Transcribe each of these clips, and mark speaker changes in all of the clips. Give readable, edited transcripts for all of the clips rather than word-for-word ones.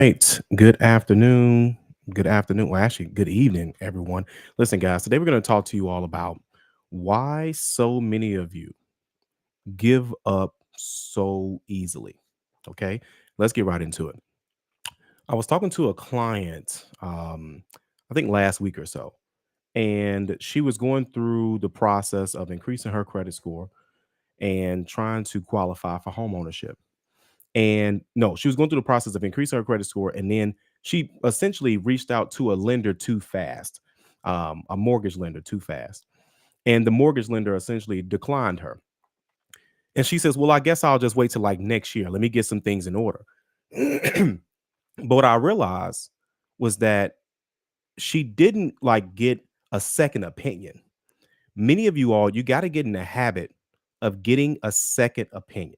Speaker 1: Right. Good afternoon. Good afternoon. Well, actually, good evening, everyone. Listen, guys, today we're going to talk to you all about why so many of you give up so easily. Okay. Let's get right into it. I was talking to a client, I think last week or so, and she was going through the process of increasing her credit score and trying to qualify for home ownership. And no, she was going through the process of increasing her credit score, and then she essentially reached out to a lender too fast, a mortgage lender too fast, and the mortgage lender essentially declined her. And she says, "Well, I guess I'll just wait till like next year. Let me get some things in order." But what I realized was that she didn't like get a second opinion. Many of you all, you got to get in the habit of getting a second opinion.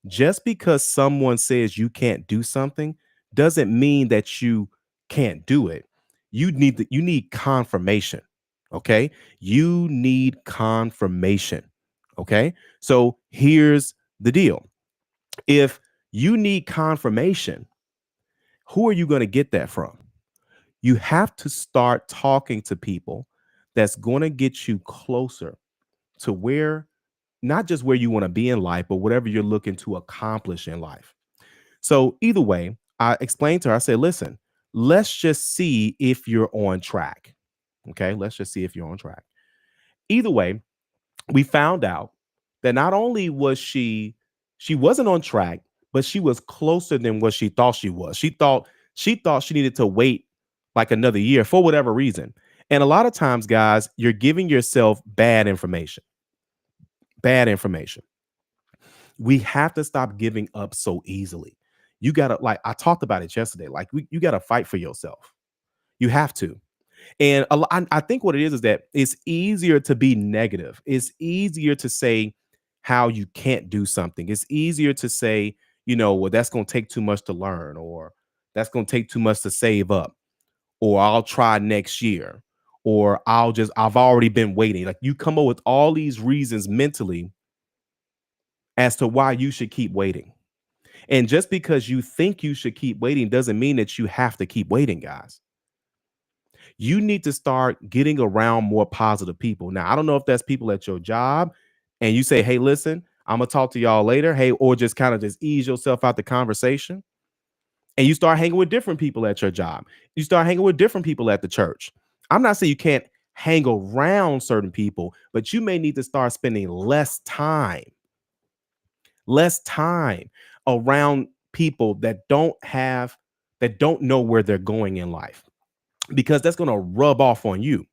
Speaker 1: Just because someone says you can't do something doesn't mean that you can't do it. You need confirmation. Okay? You need confirmation. Okay? So here's the deal. If you need confirmation, who are you going to get that from? You have to start talking to people that's going to get you closer to where not just where you want to be in life, but whatever you're looking to accomplish in life. So either way, I explained to her, I said, listen, let's just see if you're on track. Okay. Let's just see if you're on track. Either way, we found out that not only was she wasn't on track, but she was closer than what she thought she was. She thought she needed to wait like another year for whatever reason. And a lot of times, guys, you're giving yourself bad information. Bad information. We have to stop giving up so easily. You gotta like I talked about it yesterday. Like you gotta fight for yourself. You have to. And I think what it is that it's easier to be negative. It's easier to say how you can't do something. It's easier to say, well, that's going to take too much to learn, or that's going to take too much to save up, or I'll try next year, or I've already been waiting. Like you come up with all these reasons mentally as to why you should keep waiting. And just because you think you should keep waiting doesn't mean that you have to keep waiting, guys. You need to start getting around more positive people. Now, I don't know if that's people at your job and you say, hey, listen, I'm going to talk to y'all later. Hey, or just kind of just ease yourself out the conversation and you start hanging with different people at your job. You start hanging with different people at the church. I'm not saying you can't hang around certain people, but you may need to start spending less time around people that don't know where they're going in life because that's going to rub off on you.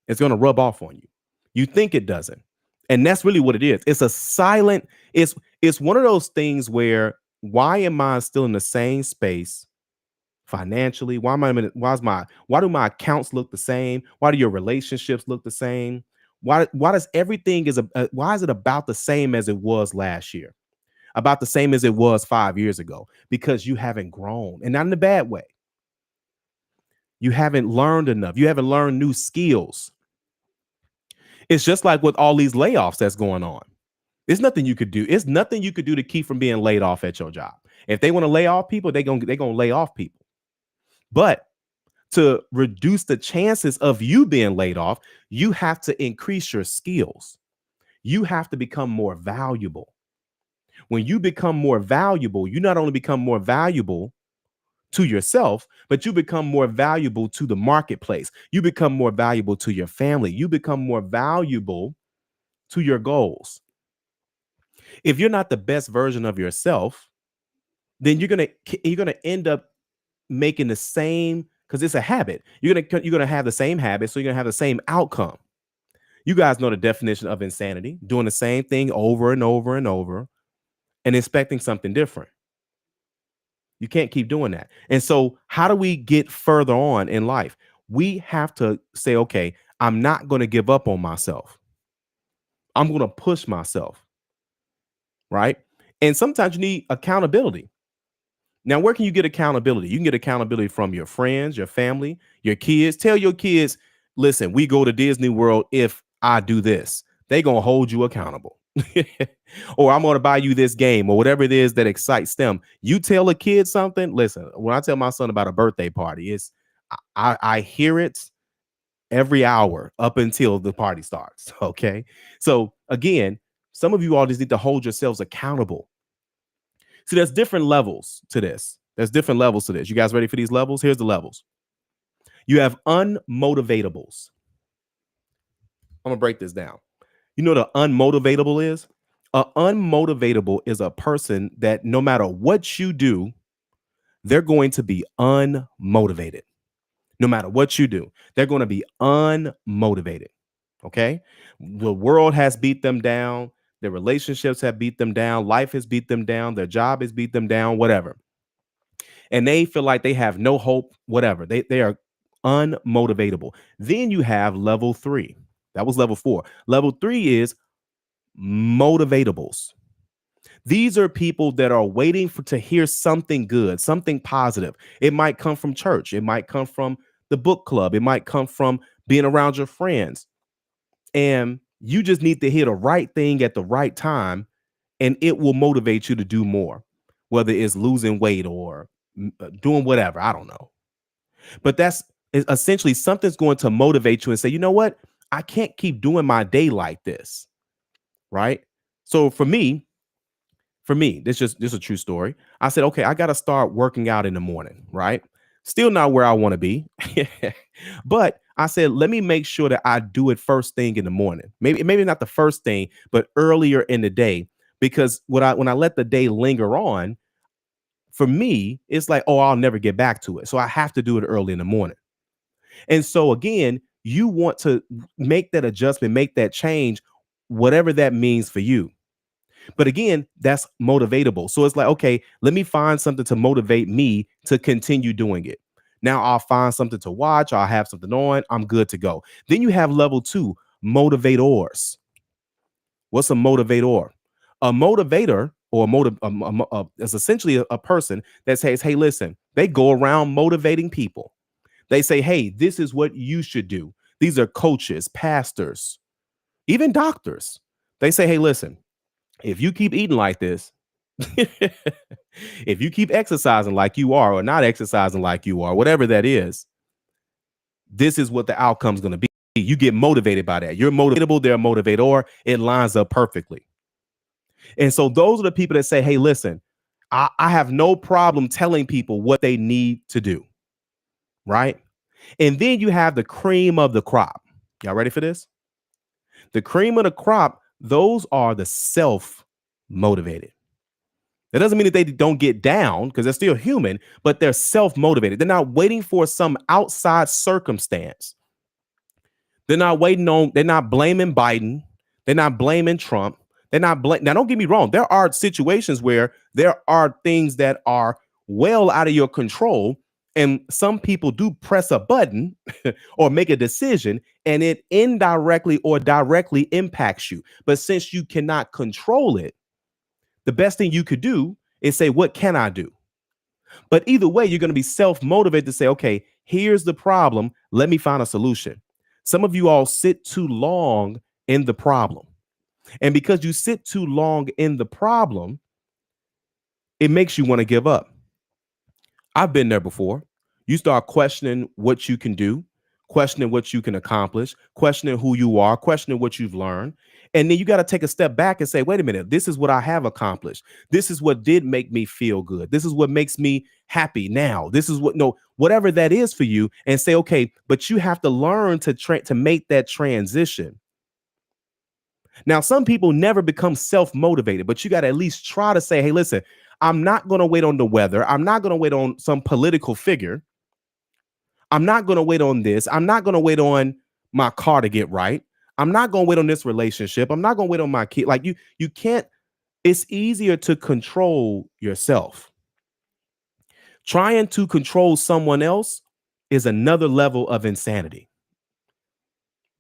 Speaker 1: It's going to rub off on you. You think it doesn't. And that's really what it is. It's a silent it's one of those things where why am I still in the same space financially? Why do my accounts look the same? Why do your relationships look the same? Why does everything why is it about the same as it was last year? About the same as it was 5 years ago because you haven't grown, and not in a bad way. You haven't learned enough. You haven't learned new skills. It's just like with all these layoffs that's going on. There's nothing you could do. It's nothing you could do to keep from being laid off at your job. If they want to lay off people, they're gonna lay off people. But to reduce the chances of you being laid off, you have to increase your skills. You have to become more valuable. When you become more valuable, you not only become more valuable to yourself, but you become more valuable to the marketplace. You become more valuable to your family. You become more valuable to your goals. If you're not the best version of yourself, then you're gonna end up making the same because it's a habit. You're gonna have the same habit, so you're gonna have the same outcome. You guys know the definition of insanity: doing the same thing over and over and over and expecting something different. You can't keep doing that. And so, how do we get further on in life? We have to say, okay, I'm not going to give up on myself. I'm going to push myself, right? And sometimes you need accountability. Now, where can you get accountability? You can get accountability from your friends, your family, your kids. Tell your kids, listen, we go to Disney World if I do this. They're going to hold you accountable. or I'm going to buy you this game or whatever it is that excites them. You tell a kid something. Listen, when I tell my son about a birthday party, I hear it every hour up until the party starts. Okay. So again, some of you all just need to hold yourselves accountable. See, there's different levels to this. There's different levels to this. You guys ready for these levels? Here's the levels. You have unmotivatables. I'm gonna break this down. You know what an unmotivatable is? A unmotivatable is a person that no matter what you do, they're going to be unmotivated. No matter what you do, they're going to be unmotivated. Okay. The world has beat them down. Their relationships have beat them down. Life has beat them down. Their job has beat them down, whatever. And they feel like they have no hope, whatever. They are unmotivatable. Then you have level 3. That was level 4. Level 3 is motivatables. These are people that are waiting for to hear something good, something positive. It might come from church. It might come from the book club. It might come from being around your friends. And you just need to hear the right thing at the right time, and it will motivate you to do more, whether it's losing weight or doing whatever. I don't know. But that's essentially something's going to motivate you and say, you know what? I can't keep doing my day like this. Right. So for me, this is a true story. I said, okay, I got to start working out in the morning, right? Still not where I want to be. But I said, let me make sure that I do it first thing in the morning. Maybe not the first thing, but earlier in the day. Because when I let the day linger on, for me, it's like, oh, I'll never get back to it. So I have to do it early in the morning. And so again, you want to make that adjustment, make that change, whatever that means for you. But again, that's motivatable. So it's like, okay, let me find something to motivate me to continue doing it. Now I'll find something to watch. I'll have something on. I'm good to go. Then you have level 2, motivators. What's a motivator? A motivator or is essentially a person that says, hey, listen, they go around motivating people. They say, hey, this is what you should do. These are coaches, pastors, even doctors. They say, hey, listen, if you keep eating like this, if you keep exercising like you are or not exercising like you are, whatever that is, this is what the outcome's going to be. You get motivated by that. You're motivatable, they're a motivator. It lines up perfectly. And so those are the people that say, hey, listen, I have no problem telling people what they need to do. Right. And then you have the cream of the crop. Y'all ready for this? The cream of the crop, those are the self motivated. That doesn't mean that they don't get down because they're still human, but they're self motivated. They're not waiting for some outside circumstance. They're not blaming Biden. They're not blaming Trump. Now, don't get me wrong. There are situations where there are things that are well out of your control. And some people do press a button or make a decision and it indirectly or directly impacts you. But since you cannot control it, the best thing you could do is say, what can I do? But either way, you're going to be self-motivated to say, okay, here's the problem. Let me find a solution. Some of you all sit too long in the problem. And because you sit too long in the problem, it makes you want to give up. I've been there before. You start questioning what you can do, questioning what you can accomplish, questioning who you are, questioning what you've learned. And then you got to take a step back and say, wait a minute, this is what I have accomplished. This is what did make me feel good. This is what makes me happy now. This is what, no, whatever that is for you, and say, okay, but you have to learn to make that transition. Now, some people never become self-motivated, but you got to at least try to say, hey, listen, I'm not going to wait on the weather. I'm not going to wait on some political figure. I'm not going to wait on this. I'm not going to wait on my car to get right. I'm not going to wait on this relationship. I'm not going to wait on my kid. Like you can't. It's easier to control yourself. Trying to control someone else is another level of insanity,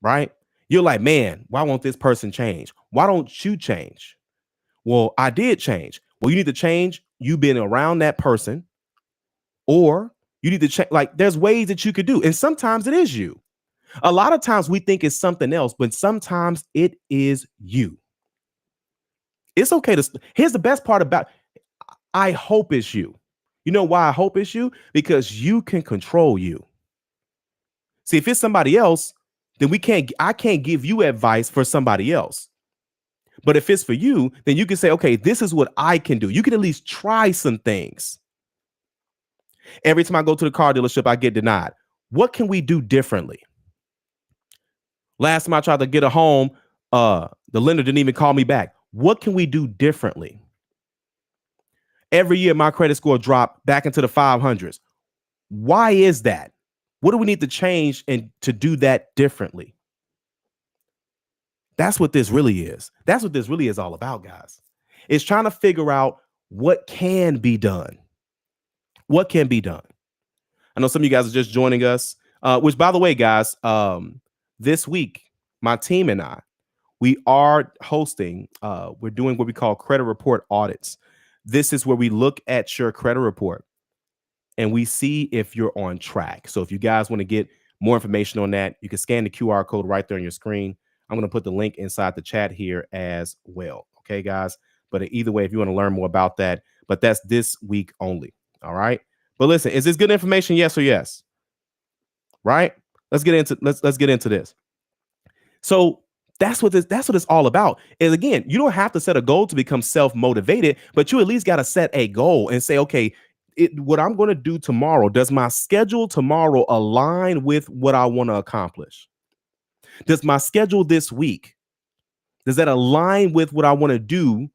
Speaker 1: right? You're like, man, why won't this person change? Why don't you change? Well, I did change. Well, you need to change. You've been around that person, or you need to check. Like, there's ways that you could do, and sometimes it is you. A lot of times we think it's something else, but sometimes it is you. It's okay to here's the best part about I hope it's you. You know why I hope it's you? Because you can control you. See, if it's somebody else, then I can't give you advice for somebody else. But if it's for you, then you can say, okay, this is what I can do. You can at least try some things. Every time I go to the car dealership, I get denied. What can we do differently? Last time I tried to get a home, the lender didn't even call me back. What can we do differently? Every year, my credit score dropped back into the 500s. Why is that? What do we need to change and to do that differently? That's what this really is. That's what this really is all about, guys. It's trying to figure out what can be done. What can be done? I know some of you guys are just joining us, which, by the way, guys, this week, my team and I, we are hosting, we're doing what we call credit report audits. This is where we look at your credit report and we see if you're on track. So if you guys want to get more information on that, you can scan the QR code right there on your screen. I'm going to put the link inside the chat here as well. Okay, guys. But either way, if you want to learn more about that, but that's this week only. All right. But listen, is this good information? Yes or yes? Right. Let's get into this. So that's what it's all about. Is again, you don't have to set a goal to become self-motivated, but you at least got to set a goal and say, okay, what I'm going to do tomorrow, does my schedule tomorrow align with what I want to accomplish? Does my schedule this week, does that align with what I want to do?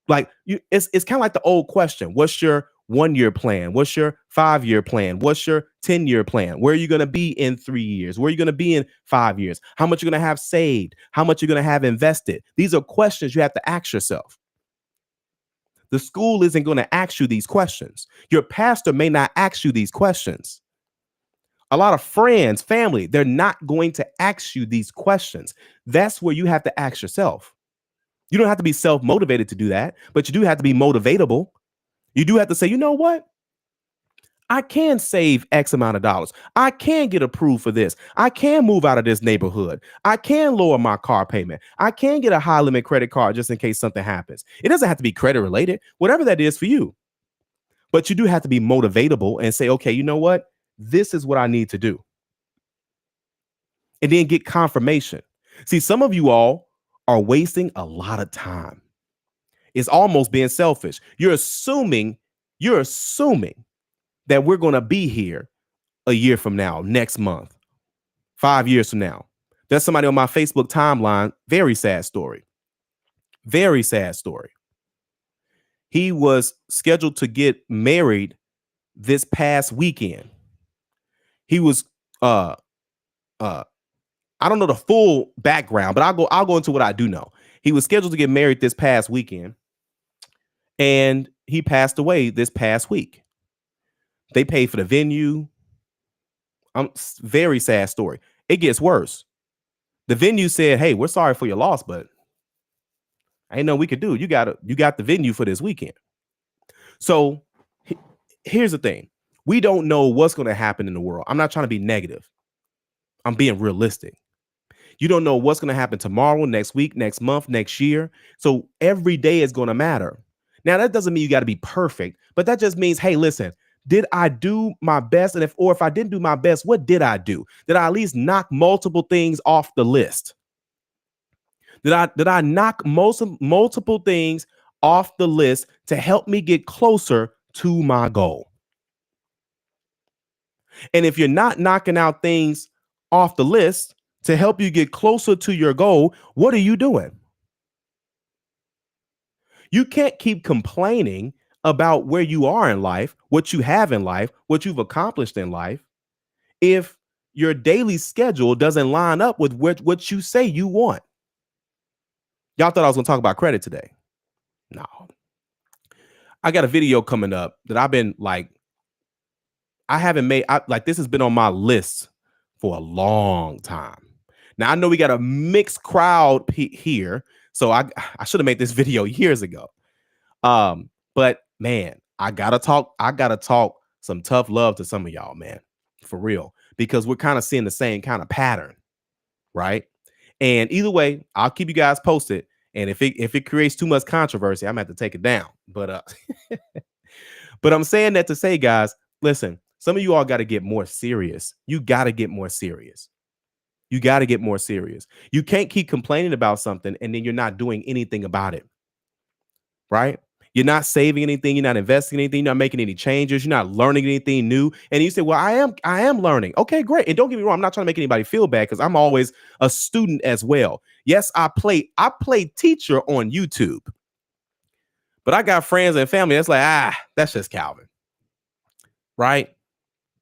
Speaker 1: Like it's kind of like the old question. What's your 1-year plan? What's your 5-year plan? What's your 10-year plan? Where are you going to be in 3 years? Where are you going to be in 5 years? How much you're going to have saved? How much you're going to have invested? These are questions you have to ask yourself. The school isn't going to ask you these questions. Your pastor may not ask you these questions. A lot of friends, family, they're not going to ask you these questions. That's where you have to ask yourself. You don't have to be self-motivated to do that, but you do have to be motivatable. You do have to say, you know what? I can save X amount of dollars. I can get approved for this. I can move out of this neighborhood. I can lower my car payment. I can get a high limit credit card just in case something happens. It doesn't have to be credit related, whatever that is for you. But you do have to be motivatable and say, okay, you know what? This is what I need to do. And then get confirmation. See, some of you all are wasting a lot of time. It's almost being selfish. You're assuming that we're going to be here a year from now, next month, 5 years from now. There's somebody on my Facebook timeline, very sad story. Very sad story. He was scheduled to get married this past weekend. He was I don't know the full background, but I'll go into what I do know. He was scheduled to get married this past weekend, and he passed away this past week. They paid for the venue. Very sad story. It gets worse. The venue said, "Hey, we're sorry for your loss, but ain't no we could do. You got the venue for this weekend." So here's the thing. We don't know what's going to happen in the world. I'm not trying to be negative. I'm being realistic. You don't know what's going to happen tomorrow, next week, next month, next year. So every day is going to matter. Now, that doesn't mean you got to be perfect, but that just means, hey, listen, did I do my best? And if I didn't do my best, what did I do? Did I at least knock multiple things off the list? Did I knock multiple things off the list to help me get closer to my goal? And if you're not knocking out things off the list to help you get closer to your goal, what are you doing? You can't keep complaining about where you are in life, what you have in life, what you've accomplished in life, if your daily schedule doesn't line up with what you say you want. Y'all thought I was going to talk about credit today. No. I got a video coming up that I've been like, I haven't made, this has been on my list for a long time. Now, I know we got a mixed crowd here, so I should have made this video years ago. But man, I gotta talk some tough love to some of y'all, man, for real, because we're kind of seeing the same kind of pattern, right? And either way, I'll keep you guys posted. And if it creates too much controversy, I'm gonna have to take it down. But I'm saying that to say, guys, listen, some of you all got to get more serious. You got to get more serious. You got to get more serious. You can't keep complaining about something and then you're not doing anything about it, right? You're not saving anything, you're not investing anything, you're not making any changes, you're not learning anything new. And you say, "Well, I am learning." Okay, great. And don't get me wrong, I'm not trying to make anybody feel bad because I'm always a student as well. Yes, I play teacher on YouTube, but I got friends and family that's like, that's just Calvin, right?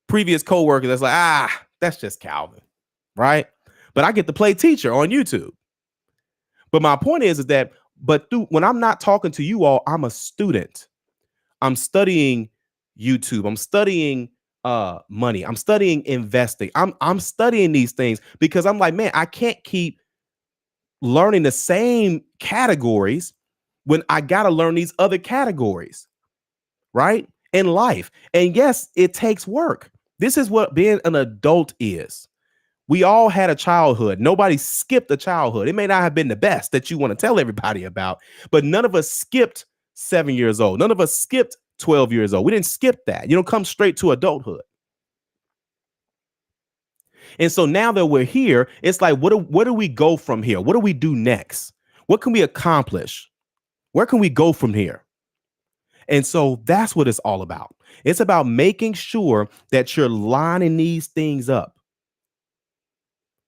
Speaker 1: Previous coworkers that's like, that's just Calvin, right? But I get to play teacher on YouTube. But my point is that, when I'm not talking to you all, I'm a student. I'm studying YouTube. I'm studying money. I'm studying investing. I'm studying these things because I'm like, man, I can't keep learning the same categories when I got to learn these other categories, right? In life. And yes, it takes work. This is what being an adult is. We all had a childhood. Nobody skipped a childhood. It may not have been the best that you want to tell everybody about, but none of us skipped 7 years old. None of us skipped 12 years old. We didn't skip that. You don't come straight to adulthood. And so now that we're here, it's like, where do we go from here? What do we do next? What can we accomplish? Where can we go from here? And so that's what it's all about. It's about making sure that you're lining these things up.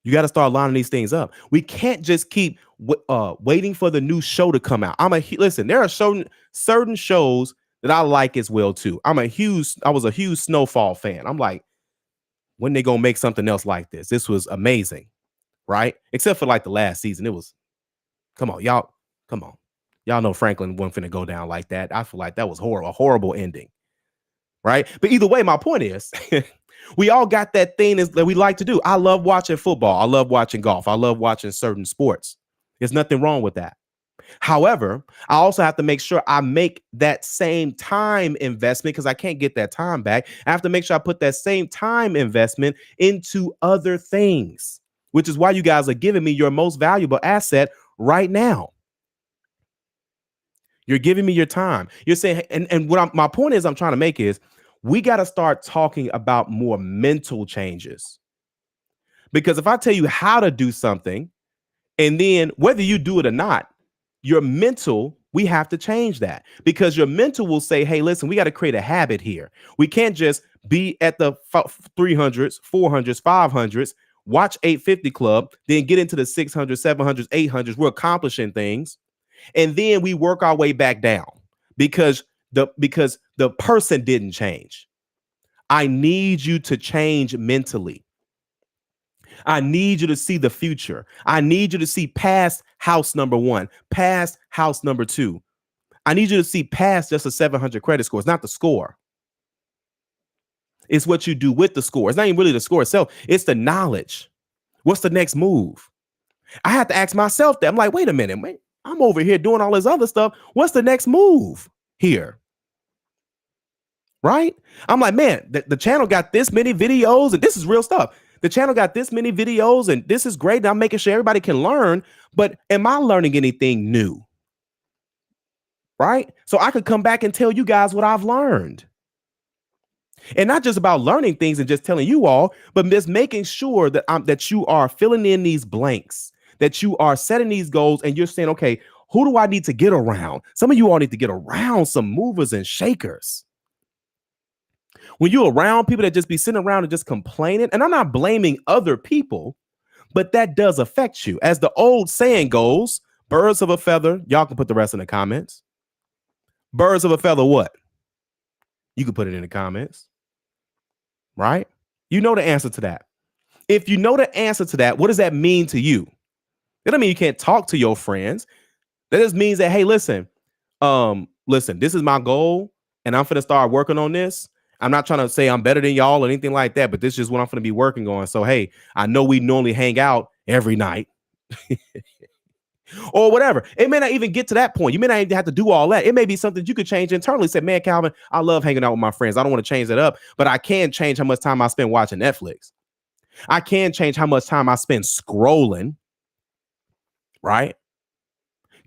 Speaker 1: You got to start lining these things up. We can't just keep waiting for the new show to come out. Listen. There are certain shows that I like as well too. I was a huge Snowfall fan. I'm like, when they gonna make something else like this? This was amazing, right? Except for like the last season, it was. Come on, y'all. Come on, y'all know Franklin wasn't finna go down like that. I feel like that was horrible, a horrible ending, right? But either way, my point is. We all got that thing that we like to do. I love watching football. I love watching golf. I love watching certain sports. There's nothing wrong with that. However, I also have to make sure I make that same time investment because I can't get that time back. I have to make sure I put that same time investment into other things, which is why you guys are giving me your most valuable asset right now. You're giving me your time. You're saying, and my point is I'm trying to make is we got to start talking about more mental changes. Because if I tell you how to do something, and then whether you do it or not, your mental, we have to change that because your mental will say, hey, listen, we got to create a habit here. We can't just be at the 300s, 400s, 500s, watch 850 club, then get into the 600s, 700s, 800s. We're accomplishing things. And then we work our way back down because the person didn't change. I need you to change mentally. I need you to see the future. I need you to see past house number 1, past house number 2. I need you to see past just a 700 credit score. It's not the score. It's what you do with the score. It's not even really the score itself. It's the knowledge. What's the next move? I have to ask myself that. I'm like, wait a minute, man. I'm over here doing all this other stuff. What's the next move here? Right? I'm like, man, the channel got this many videos and this is real stuff. The channel got this many videos and this is great. And I'm making sure everybody can learn, but am I learning anything new? Right? So I could come back and tell you guys what I've learned. And not just about learning things and just telling you all, but just making sure that that you are filling in these blanks, that you are setting these goals and you're saying, okay, who do I need to get around? Some of you all need to get around some movers and shakers. When you're around people that just be sitting around and just complaining, and I'm not blaming other people, but that does affect you. As the old saying goes, birds of a feather, y'all can put the rest in the comments. Birds of a feather, what? You can put it in the comments, right? You know the answer to that. If you know the answer to that, what does that mean to you? That doesn't mean you can't talk to your friends. That just means that, hey, listen, this is my goal, and I'm finna start working on this. I'm not trying to say I'm better than y'all or anything like that, but this is just what I'm going to be working on. So, hey, I know we normally hang out every night or whatever. It may not even get to that point. You may not even have to do all that. It may be something you could change internally. Say, man, Calvin, I love hanging out with my friends. I don't want to change that up, but I can change how much time I spend watching Netflix. I can change how much time I spend scrolling, right?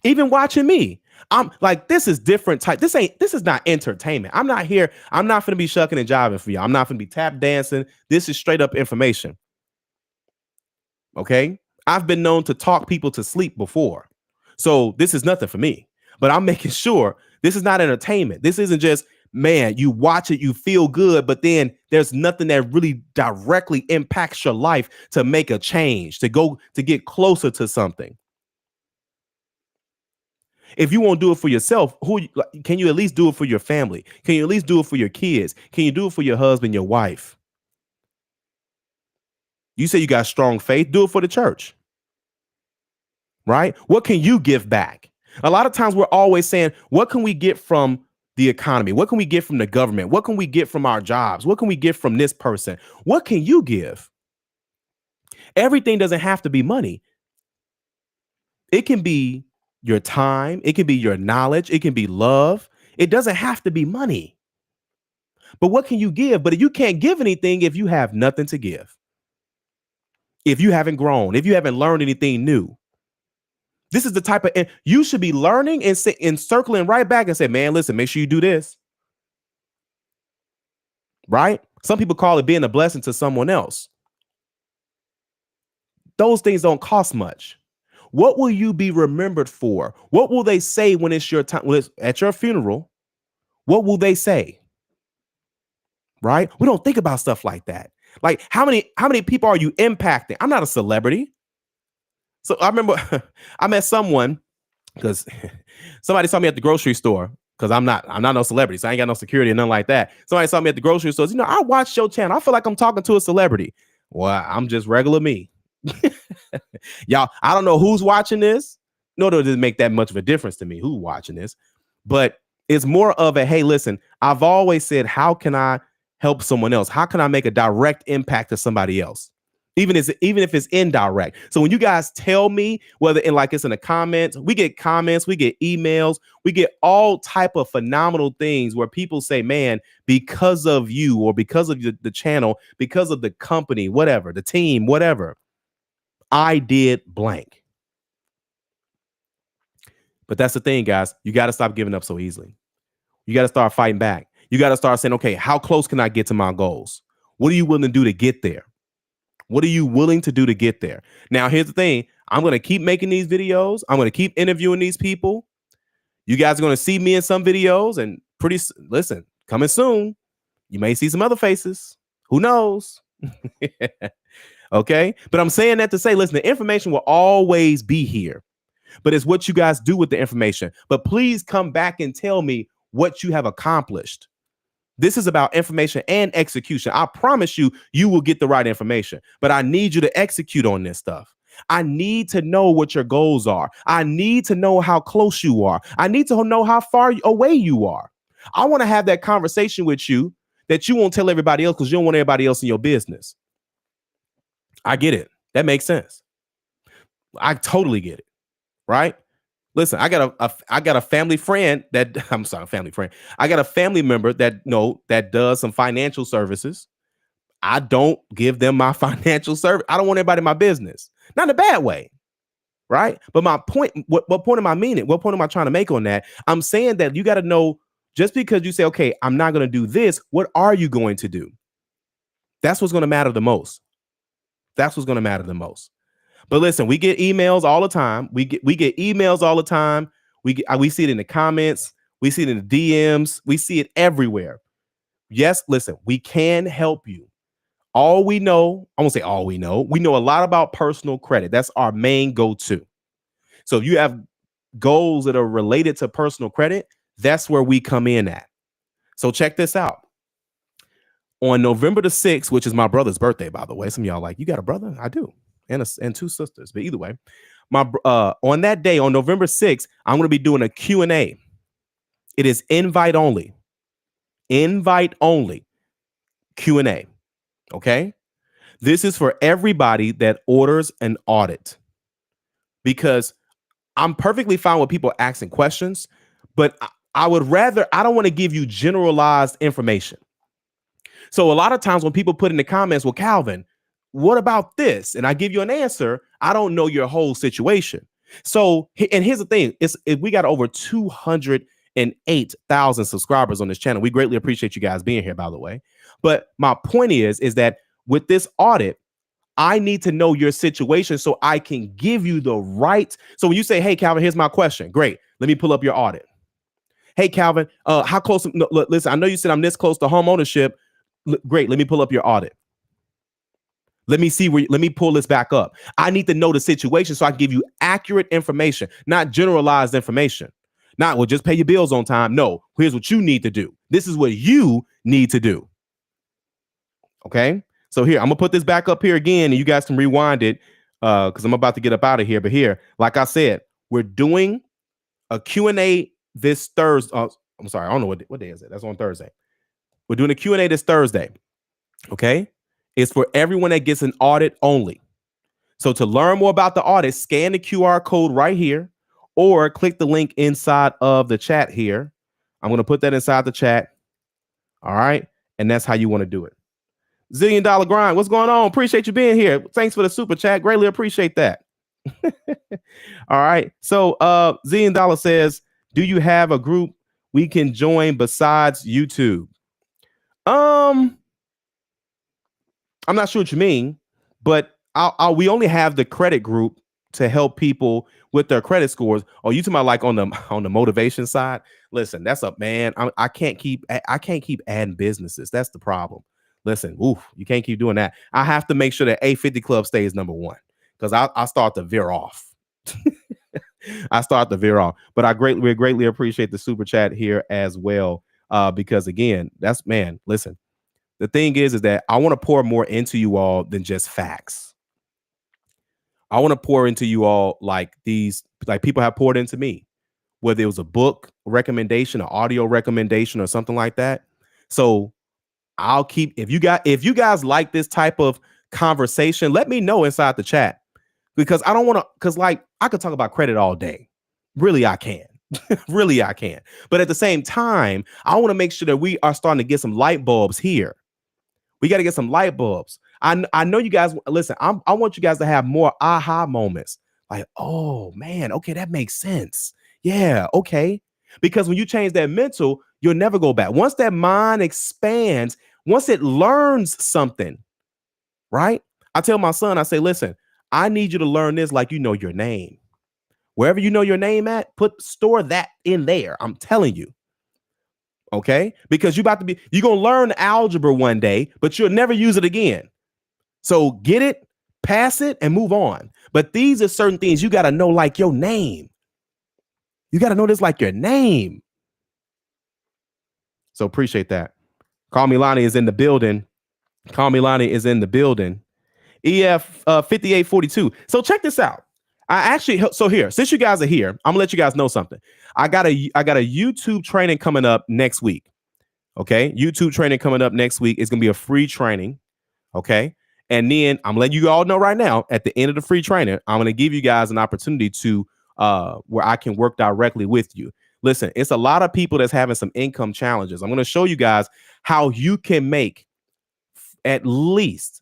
Speaker 1: Even watching me. I'm like, this is different type. This is not entertainment. I'm not here. I'm not gonna be shucking and jiving for you. I'm not gonna be tap dancing. This is straight up information. Okay. I've been known to talk people to sleep before. So this is nothing for me. But I'm making sure this is not entertainment. This isn't just, man, you watch it, you feel good, but then there's nothing that really directly impacts your life to make a change, to go to get closer to something. If you won't do it for yourself, can you at least do it for your family? Can you at least do it for your kids? Can you do it for your husband, your wife? You say you got strong faith, do it for the church, right? What can you give back? A lot of times we're always saying, what can we get from the economy? What can we get from the government? What can we get from our jobs? What can we get from this person? What can you give? Everything doesn't have to be money. It can be your time, it can be your knowledge, it can be love. It doesn't have to be money. But what can you give? But you can't give anything if you have nothing to give. If you haven't grown, if you haven't learned anything new. This is the type of, and you should be learning and circling right back and say, man, listen, make sure you do this. Right? Some people call it being a blessing to someone else. Those things don't cost much. What will you be remembered for? What will they say when it's your time? When it's at your funeral, what will they say? Right? We don't think about stuff like that. Like how many people are you impacting? I'm not a celebrity. So I remember I met someone because somebody saw me at the grocery store because I'm not no celebrity. So I ain't got no security and nothing like that. Somebody saw me at the grocery store. I watch your channel. I feel like I'm talking to a celebrity. Well, I'm just regular me. Y'all, I don't know who's watching this. No, it doesn't make that much of a difference to me who's watching this. But it's more of a, hey, listen, I've always said, how can I help someone else? How can I make a direct impact to somebody else? Even if it's indirect. So when you guys tell me, whether it's in the comments, we get emails, we get all type of phenomenal things where people say, man, because of you or because of the channel, because of the company, whatever, the team, whatever, I did blank. But that's the thing, guys. You got to stop giving up so easily. You got to start fighting back. You got to start saying, okay, how close can I get to my goals? What are you willing to do to get there? What are you willing to do to get there? Now, here's the thing. I'm going to keep making these videos. I'm going to keep interviewing these people. You guys are going to see me in some videos and listen, coming soon. You may see some other faces. Who knows? Okay. But I'm saying that to say, listen, the information will always be here, but it's what you guys do with the information. But please come back and tell me what you have accomplished. This is about information and execution. I promise you, you will get the right information, but I need you to execute on this stuff. I need to know what your goals are. I need to know how close you are. I need to know how far away you are. I want to have that conversation with you that you won't tell everybody else because you don't want everybody else in your business. I get it. That makes sense. I totally get it. Right? Listen, I got a family friend that I got a family member that does some financial services. I don't give them my financial service. I don't want everybody in my business. Not in a bad way. Right? But my point, what point am I meaning? What point am I trying to make on that? I'm saying that you got to know, just because you say, okay, I'm not going to do this, what are you going to do? That's what's going to matter the most. That's what's going to matter the most. But listen, we get emails all the time. We get emails all the time. We see it in the comments. We see it in the DMs. We see it everywhere. Yes, listen, we can help you. All we know, I won't say all we know a lot about personal credit. That's our main go-to. So if you have goals that are related to personal credit, that's where we come in at. So check this out. On November the 6th, which is my brother's birthday, by the way. Some of y'all like, you got a brother? I do. And two sisters. But either way, on that day, on November 6th, I'm going to be doing a Q&A. It is invite only. Invite only Q&A. Okay? This is for everybody that orders an audit, because I'm perfectly fine with people asking questions, but I don't want to give you generalized information. So a lot of times when people put in the comments, well, Calvin, what about this? And I give you an answer. I don't know your whole situation. So, and here's the thing: we got over 208,000 subscribers on this channel. We greatly appreciate you guys being here, by the way. But my point is that with this audit, I need to know your situation so I can give you the right. So when you say, "Hey, Calvin, here's my question," great. Let me pull up your audit. Hey, Calvin, how close? No, look, listen, I know you said I'm this close to home ownership. Great. Let me pull up your audit. Let me see let me pull this back up. I need to know the situation so I can give you accurate information, not generalized information. Not, well, just pay your bills on time. No, here's what you need to do. This is what you need to do. Okay. So here, I'm gonna put this back up here again, and you guys can rewind it because I'm about to get up out of here. But here, like I said, we're doing a Q&A this Thursday. I'm sorry, I don't know what day is it. That's on Thursday. We're doing a Q&A this Thursday. Okay. It's for everyone that gets an audit only. So to learn more about the audit, scan the QR code right here or click the link inside of the chat here. I'm going to put that inside the chat. All right. And that's how you want to do it. $1 Zillion Grind. What's going on? Appreciate you being here. Thanks for the super chat. Greatly appreciate that. All right. So $1 Zillion says, do you have a group we can join besides YouTube? I'm not sure what you mean, but we only have the credit group to help people with their credit scores. Or you talking about like on the motivation side? Listen, that's up, man. I can't keep adding businesses. That's the problem. Listen, you can't keep doing that. I have to make sure that A50 Club stays number one because I start to veer off. But we greatly appreciate the super chat here as well. Because again, listen. The thing is that I want to pour more into you all than just facts. I want to pour into you all like people have poured into me, whether it was a book recommendation, an audio recommendation, or something like that. So I'll keep, if you guys like this type of conversation, let me know inside the chat because I don't want to, because like I could talk about credit all day. Really, I can. Really, I can. But at the same time, I want to make sure that we are starting to get some light bulbs here. We got to get some light bulbs. I know you guys, listen, I want you guys to have more aha moments. Like, oh man, okay, that makes sense. Yeah, okay. Because when you change that mental, you'll never go back. Once that mind expands, once it learns something, right? I tell my son, I say, listen, I need you to learn this like you know your name. Wherever you know your name at, store that in there. I'm telling you. Okay? Because you're going to learn algebra one day, but you'll never use it again. So get it, pass it, and move on. But these are certain things you got to know like your name. You got to know this like your name. So appreciate that. Call Me Lonnie is in the building. EF 5842. So check this out. Here, since you guys are here, I'm gonna let you guys know something. I got a YouTube training coming up next week. Okay, YouTube training coming up next week. It's gonna be a free training. Okay, and then I'm letting you all know right now. At the end of the free training, I'm gonna give you guys an opportunity to where I can work directly with you. Listen, it's a lot of people that's having some income challenges. I'm gonna show you guys how you can make at least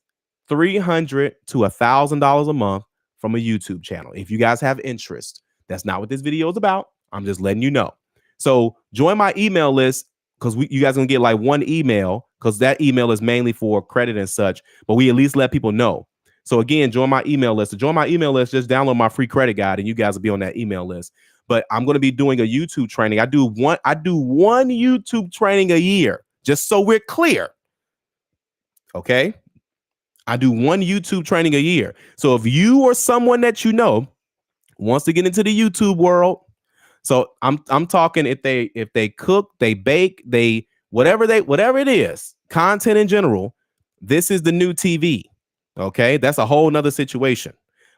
Speaker 1: $300 to $1,000 a month from a YouTube channel. If you guys have interest, that's not what this video is about. I'm just letting you know. So join my email list because you guys are gonna get like one email because that email is mainly for credit and such, but we at least let people know. So again, join my email list. To join my email list, just download my free credit guide and you guys will be on that email list. But I'm going to be doing a YouTube training. I do one YouTube training a year, just so we're clear. Okay. I do one YouTube training a year. So if you or someone that you know wants to get into the YouTube world, so I'm talking if they cook, they bake, they whatever it is, content in general, this is the new TV. Okay, that's a whole nother situation.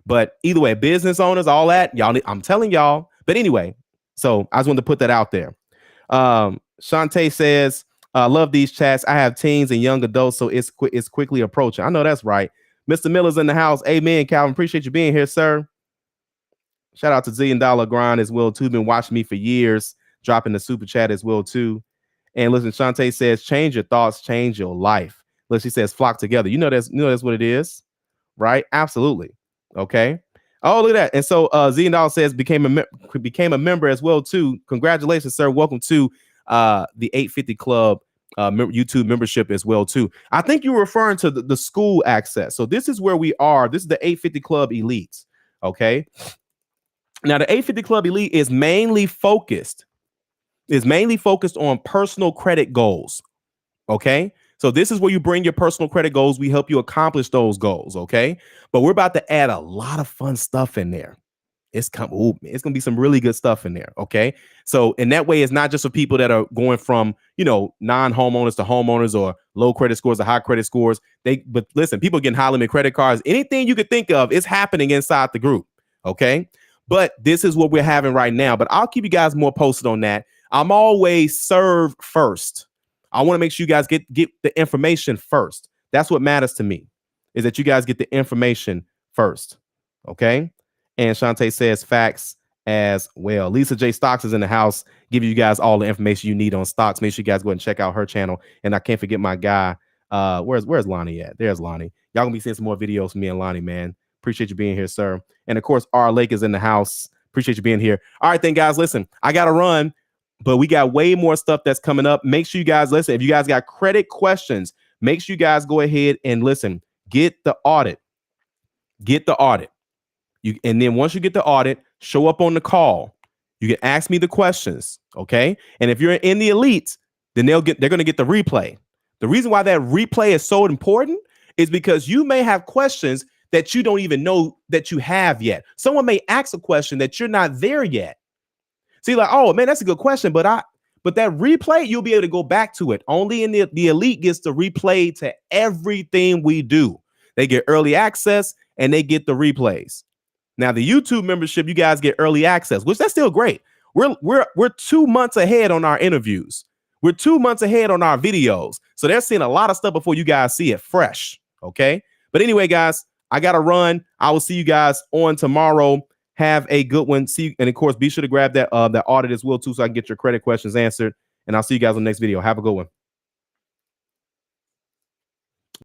Speaker 1: But either way, business owners, all that, y'all, I'm telling y'all. But anyway, so I just wanted to put that out there. Shantae says, love these chats. I have teens and young adults, so it's quickly approaching. I know that's right. Mr. Miller's in the house. Amen, Calvin. Appreciate you being here, sir. Shout out to $1 Zillion Grind as well, too. Been watching me for years, dropping the super chat as well, too. And listen, Shantae says, change your thoughts, change your life. Look, she says, flock together. You know that's what it is, right? Absolutely. Okay. Oh, look at that. And so Zendal says became a member as well too. Congratulations, sir. Welcome to the 850 Club YouTube membership as well too. I think you're referring to the school access. So this is where we are. This is the 850 Club Elites. Okay. Now the 850 Club Elite is mainly focused on personal credit goals. Okay. So this is where you bring your personal credit goals. We help you accomplish those goals. Okay. But we're about to add a lot of fun stuff in there. It's gonna be some really good stuff in there. Okay. So in that way, it's not just for people that are going from, non-homeowners to homeowners or low credit scores to high credit scores. But listen, people getting high limit credit cards, anything you could think of is happening inside the group. Okay. But this is what we're having right now. But I'll keep you guys more posted on that. I'm always serve first. I want to make sure you guys get the information first. That's what matters to me, is that you guys get the information first. Okay. And Shantae says facts as well. Lisa J. Stocks is in the house, giving you guys all the information you need on stocks. Make sure you guys go ahead and check out her channel. And I can't forget my guy. Where's Lonnie at? There's Lonnie. Y'all gonna be seeing some more videos from me and Lonnie, man. Appreciate you being here, sir. And of course, R. Lake is in the house. Appreciate you being here. All right, then, guys, listen, I gotta run, but we got way more stuff that's coming up. Make sure you guys listen. If you guys got credit questions, make sure you guys go ahead and listen. Get the audit. And then once you get the audit, show up on the call. You can ask me the questions, okay? And if you're in the elites, then they're going to get the replay. The reason why that replay is so important is because you may have questions that you don't even know that you have yet. Someone may ask a question that you're not there yet. So you're like, oh man, that's a good question, but that replay, you'll be able to go back to it. Only in the elite gets the replay to everything we do. They get early access and they get the replays. Now, the YouTube membership, you guys get early access, which that's still great. We're 2 months ahead on our interviews. We're 2 months ahead on our videos. So they're seeing a lot of stuff before you guys see it fresh. Okay. But anyway, guys, I got to run. I will see you guys on tomorrow. Have a good one. See you. And of course, be sure to grab that audit as well, too, so I can get your credit questions answered. And I'll see you guys on the next video. Have a good one.